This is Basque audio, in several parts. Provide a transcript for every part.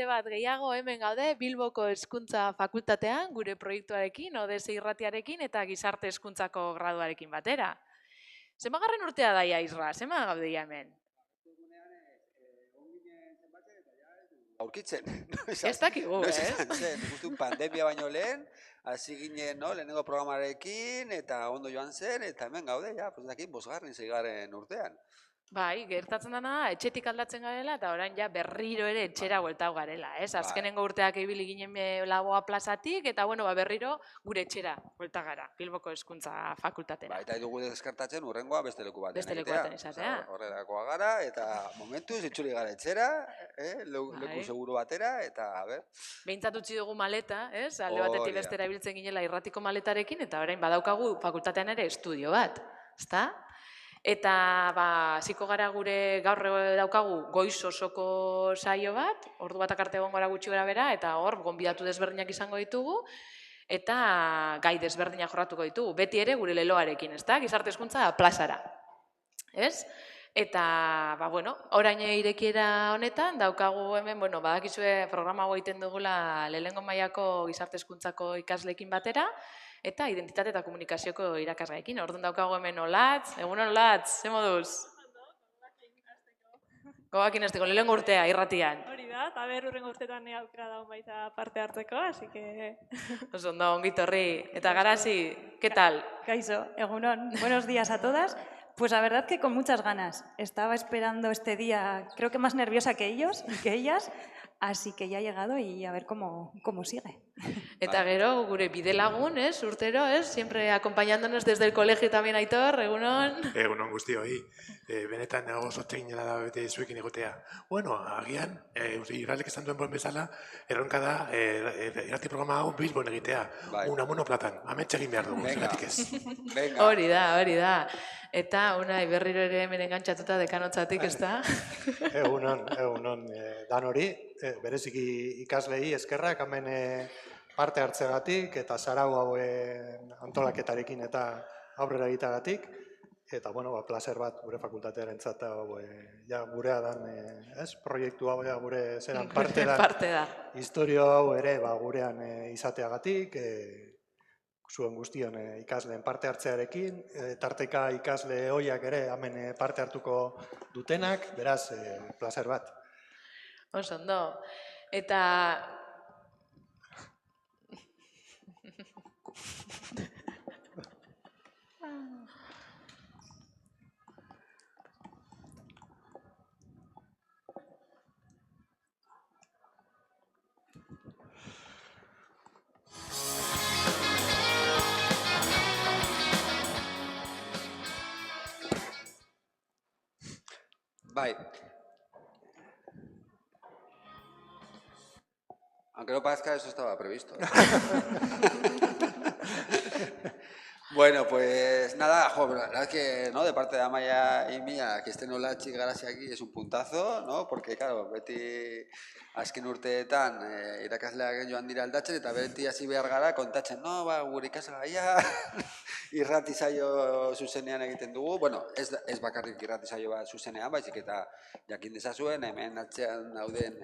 hilabete bat gehiago hemen gaude Bilboko Hezkuntza Fakultatean, gure proiektuarekin, ODS irratiarekin eta gizarte hezkuntzako graduarekin batera. Zenbagarren urtea daia, Isra? Zenba gaude hemen? Aurkitzen. Ez dakigu, ez? Ikustu pandemia baino lehen, hasi ginen, lehenengo programarekin, eta ondo joan zen, eta hemen gaude, bosgarren, 6. urtean. Bai, gertatzen dena da, etxetik aldatzen garela, eta orain ja berriro ere etxera bueltau garela, ez? Azkenengo urteak ibili ginen Laboa plazatik, eta berriro gure etxera buelta gara, Bilboko Hezkuntza Fakultatera. Eta dugu deskartatzen urrengoa beste leku baten Beste leku baten izatea. Horrelakoa gara, eta momentuz itxuri gara etxera, leku seguru batera, eta, behintzat utzi dugu maleta, ez? Alde batetik bestera ibiltzen ginela irratiko maletarekin, eta orain badaukagu fakultatean ere estudio bat, ezta? Eta hasiko gara gure gaur daukagu goiz osoko saio bat, ordu batak arte egon gara gutxi gara bera, eta hor gonbidatu desberdinak izango ditugu, eta gai desberdinak jorratuko ditugu, beti ere gure leloarekin, ezta? Gizarte hezkuntza plazara, ez? Eta, orain irekiera honetan, daukagu hemen, badakizue programa egiten dugula lehenengo mailako gizarte hezkuntzako ikasleekin batera, eta identitate eta komunikazioko irakasgaiekin. Orduan daukagu hemen Olatz, egunon Olatz, ze moduz? Gogakin hasteko, lehenengo urtea, irratian. Hori da, eta urrengo urtetan aukera daun baita parte hartzeko, así que... Oso ondo, ongitorri. Eta Garazi, ¿qué tal? Kaixo, egunon. Buenos días a todas. Pues la verdad que con muchas ganas. Estaba esperando este día, creo que más nerviosa que ellos y que ellas, así que ya ha llegado y a ver cómo sigue. Eta gero, gure bidelagun, urtero, siempre acompañándonos desde el colegio también, Aitor, egunon. Egunon guztioi, benetan oso teinela da bete zuekin egotea. Bueno, agian, irralek esan duen bezala, erronka da, irrati programa hau Bilbon egitea, una monoplatan, ametxe egin behar dugu, zeratik ez. Hori da. Eta, unai, berriro ere hemen engantzatuta dekanotzatik, ez da? Egunon, dan hori, bereziki ikaslei eskerrak, hemen parte hartzeagatik, eta zarau hauen antolaketarekin eta aurrera egiteagatik, eta, placer bat gure fakultatearen zata, gurea dan, proiektu hau, gure zeran parte da, historio hau ere, gurean izateagatik, zuen guztion ikasleen parte hartzearekin, tarteka ikasle hoiak ere hemen parte hartuko dutenak, beraz, placer bat. Oso ondo. Eta... Bai. Aunque no parezca, eso estaba previsto. Bueno, pues nada, la verdad es que de parte de Amaya y mía, que estén Olatz y Garazi aquí es un puntazo, ¿no? Porque, claro, beti azken urteetan irakasleak joan dira aldatzen, eta beti hasi behar gara kontatzen, gure ikasgaia irrati saio zuzenean egiten dugu. Bueno, ez bakarrik irrati saio bat zuzenean, baizik eta jakin dezazuen, hemen atzean dauden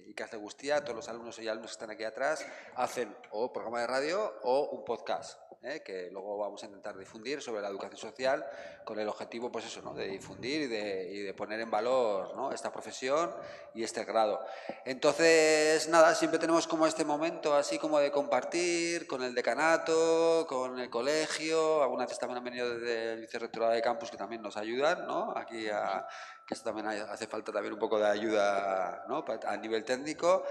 ikasle guztia, todos los alumnos y alumnos que están aquí atrás, hacen o programa de radio o un podcast, que luego vamos a intentar difundir sobre la educación social con el objetivo, pues eso, de difundir y de poner en valor, esta profesión y este grado. Entonces, nada, siempre tenemos como este momento así como de compartir con el decanato, con el colegio, algunas veces también han venido desde el vicerrectorado de campus que también nos ayudan, aquí que esto también hace falta también un poco de ayuda, a nivel técnico.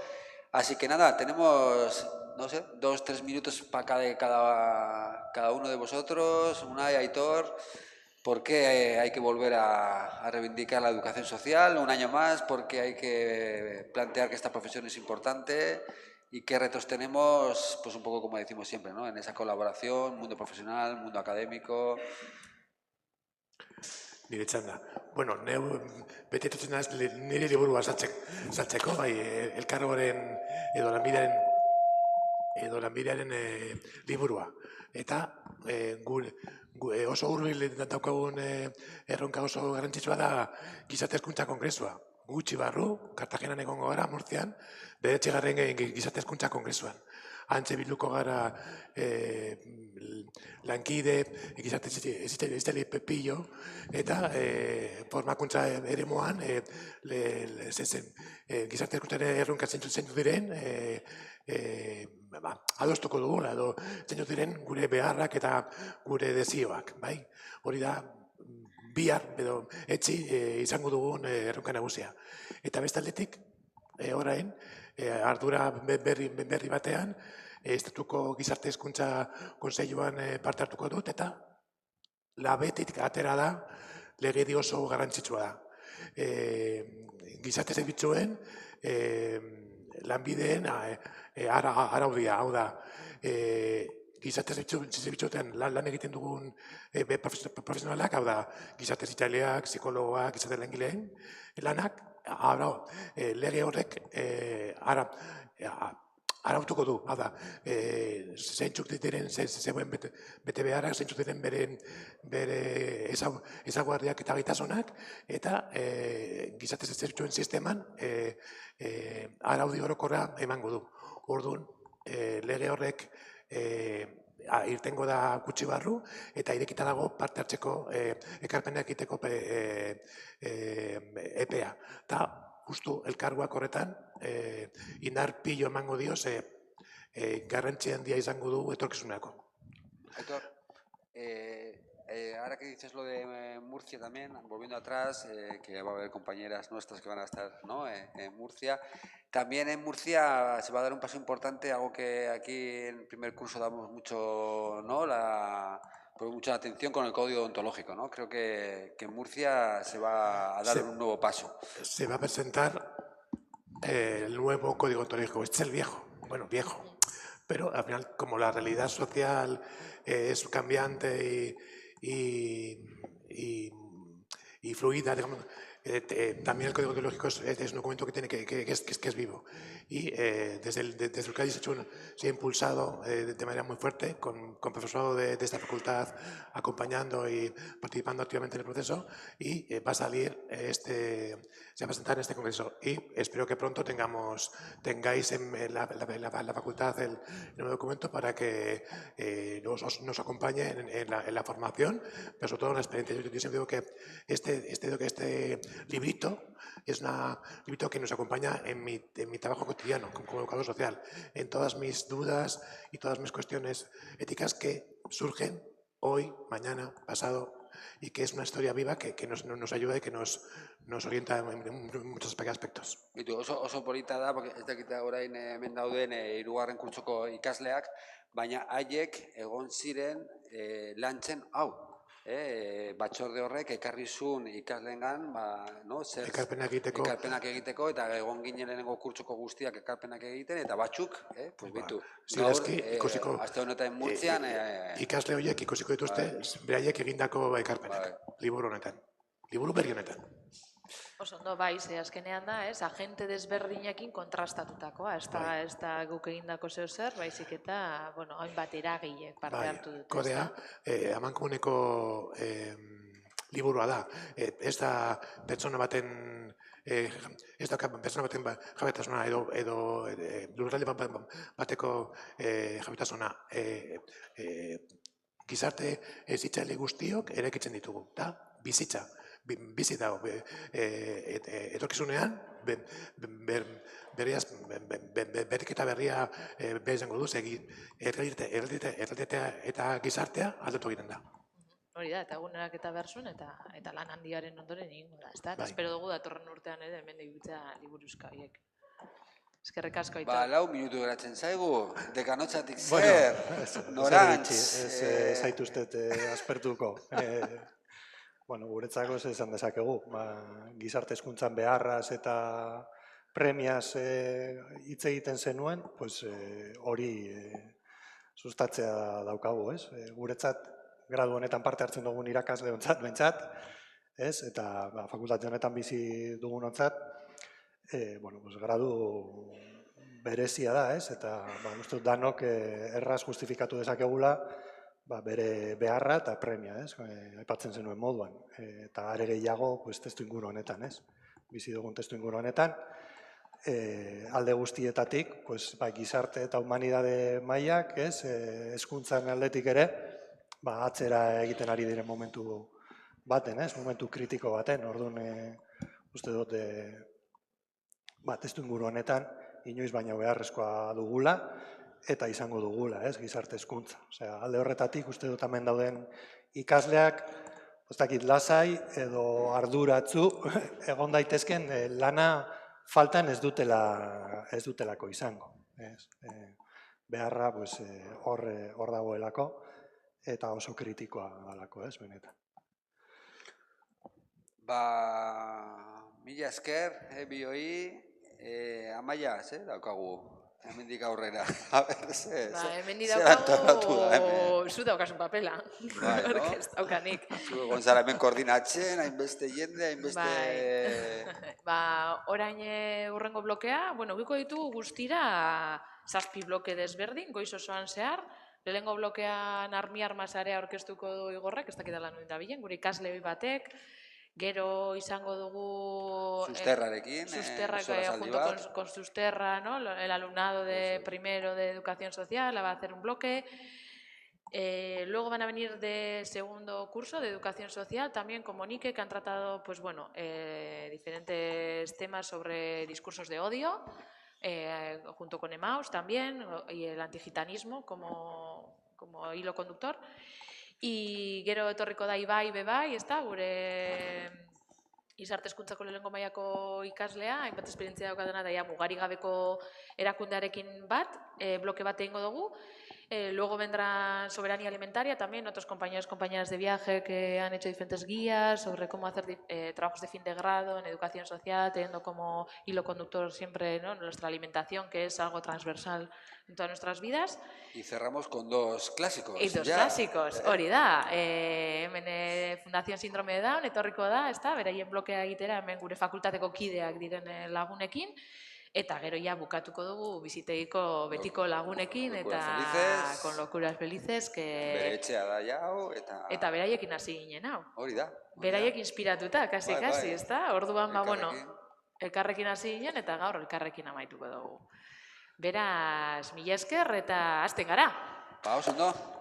Así que nada, tenemos, 2-3 minutos para cada uno de vosotros, Unai, Aitor. ¿Por qué hay que volver a reivindicar la educación social un año más? ¿Por qué hay que plantear que esta profesión es importante? ¿Y qué retos tenemos? Pues un poco como decimos siempre, en esa colaboración, mundo profesional, mundo académico. Nire txanda. Bueno, bete etutzen naz nire liburua saltzeko, elkargoaren edo lanbidearen liburua. Eta oso hurbil daukagun erronka oso garrantzitsua da gizarte hezkuntza kongresua. gutxi barru, Kartagenan egongo gara, Murtzian, 9. Gizarte Hezkuntza Kongresuan. Hantxe bilduko gara lankide, gizarte eziteli pepillo, eta formakuntza eremuan, gizarte hezkuntzaren erronka zeintzuk diren, adostuko dugula, edo zeintzuk diren gure beharrak eta gure dezioak, bai? Hori da, bihar, edo etzi, izango dugun erronka nagusia. Eta bestaldetik, orain, ardura berri batean, Estatuko Gizarte Hezkuntza Kontseiluan parte hartuko dut, eta labetik atera da legedi oso garrantzitsua da. Gizarte zerbitzuen lanbideen araudia, hau da, gizarte zerbitzuetan lan egiten dugun profesionalak, hau da, gizarte zitzaileak, psikologoak, gizarte langileen lanak, lege horrek arautuko du, hau da, zeintzuk diren zeuen bete beharrak, zeintzuk diren bere ezaguarriak eta gaitasunak, eta gizarte zerbitzuen sisteman araudi orokorra emango du. Orduan, lege horrek irtengo da gutxi barru, eta irekita dago parte hartzeko ekarpenak egiteko epea. Eta justu elkarguak horretan indar pilo emango dio, garrantzi handia izango du etorkizunerako. Aitor, ahora que dices lo de Murcia también, volviendo atrás, que va a haber compañeras nuestras que van a estar, ¿no? En Murcia. También en Murcia se va a dar un paso importante, algo que aquí en el primer curso damos mucho, ¿no? Mucha atención con el código ontológico, ¿no? Creo que en Murcia se va a dar un nuevo paso. Se va a presentar el nuevo código ontológico. Este es el viejo, bueno, viejo, pero al final, como la realidad social es cambiante y fluida, digamos, también el código ontológico es un documento que es vivo. Y desde el CADI se ha impulsado de manera muy fuerte, con profesorado de esta facultad acompañando y participando activamente en el proceso, y va a salir se va a presentar en este congreso. Y espero que pronto tengáis en la facultad el nuevo documento para que nos acompañe en la formación, pero sobre todo en la experiencia. Yo siempre digo que este librito es un librito que nos acompaña en mi trabajo cotidiano como educador social, en todas mis dudas y todas mis cuestiones éticas que surgen hoy, mañana, pasado, y que es una historia viva que nos ayuda y que nos orienta en muchos aspectos. Bitu, oso polita da, porque ez dakita orain hemen dauden hirugarren kurtsoko ikasleak, baina haiek egon ziren lantzen hau. Batzorde horrek ekarri zuen ikasleengan, ekarpenak egiteko, eta egon ginen lehenengo kurtsoko guztiak ekarpenak egiten, eta batzuk, bitu, aste honetan Murtzian... Ikasle horiek ikusiko dituzte, beraiek egindako ekarpenak, liburu honetan, liburu berri honetan. Oso ondo, azkenean da, agente desberdinekin kontrastatutakoa, ez da guk egindako zer, baizik eta, hainbat eragilek parte hartu dut. Kodea, amankomuneko liburua da, ez da pertsona baten jabetasuna edo lurralde bateko jabetasuna. Gizarte zitzaile guztiok eraikitzen ditugu, da bizitza. Bizi dago, etorkizunean, berriketa berria behar izango duz, errealitatea eta gizartea aldatu egiten da. Hori da, eta egunerak eta berzun, eta lan handiaren ondoren egingo da, ez da? Espero dugu datorren urtean ere, hemen dibitzea liburuzka horiek. Eskerrik asko, Aitor. 4 minutu geratzen zaigu, dekanotzatik zer, norantz. Ez zaituztet aspertuko. Guretzako ez esan dezakegu, gizarte hezkuntzan beharraz eta premiaz hitz egiten zenuen, hori sustatzea daukagu, ez? Guretzat, gradu honetan parte hartzen dugun irakasle ontzat, bentsat, ez? Eta fakultate honetan bizi dugun ontzat, gradu berezia da, ez? Eta uste dut danok erraz justifikatu dezakegula, bere beharra eta premia, aipatzen zenuen moduan. Eta are gehiago testu inguru honetan, ez? bizi dugun testu inguru honetan, alde guztietatik, pues, gizarte eta humanidade mailak, hezkuntzan aldetik ere, atzera egiten ari diren momentu baten, momentu kritiko baten, orduan uste dut testu inguru honetan inoiz baino beharrezkoa dugula eta izango dugula, gizarte hezkuntza. Osea, alde horretatik uste dut hemen dauden ikasleak, ez dakit lasai edo arduratzu egon daitezken lana faltan ez dutelako izango. Beharra hor dagoelako eta oso kritikoa dalako, benetan. Mila esker, bioi, Amaia, daukagu, hemendik aurrera. Hemendik daukagu, zu daukasun papela, ez daukanik. Zu gonzara hemen koordinatzen, hainbeste jende, hainbeste... Orain urrengo blokea, giko ditugu guztira 7 bloke desberdin, goiz osoan zehar, lehengo blokean armi-armasarea orkestuko du Igorrak, ez dakitala nuen dabilen, gure ikasle batek, gero izango dugu... Susterrarekin, junto con Susterra, el alumnado de primero de Educación Social, va a hacer un bloque. Luego van a venir de segundo curso de Educación Social, también con Monique, que han tratado diferentes temas sobre discursos de odio, junto con Emaus también, y el antigitanismo como hilo conductor. Y gero etorriko da Ibai bebai, gure gizarte hezkuntzako lehenengo mailako ikaslea, hainbat esperientzia daukatena da mugari gabeko erakundearekin bloke bat egingo dugu. Luego vendrá Soberanía Alimentaria, también otros compañeros y compañeras de viaje que han hecho diferentes guías sobre cómo hacer trabajos de fin de grado en educación social, teniendo como hilo conductor siempre nuestra alimentación, que es algo transversal en todas nuestras vidas. Y cerramos con 2 clásicos. Y 2 clásicos, hori da. Hemen Fundación Síndrome de Down, etorriko da, beraien blokea egitera, hemen gure fakultateko kideak diren lagunekin. Eta gero bukatuko dugu bizitegiko betiko lagunekin eta con locuras felices bere etxea da jau eta beraiekin hasi ginen hau. Hori da. Beraiek inspiratuta, kasi, ezta? Orduan, elkarrekin hasi ginen eta gaur elkarrekin amaituko dugu. Beraz, mila esker eta hasten gara. Oso ondo.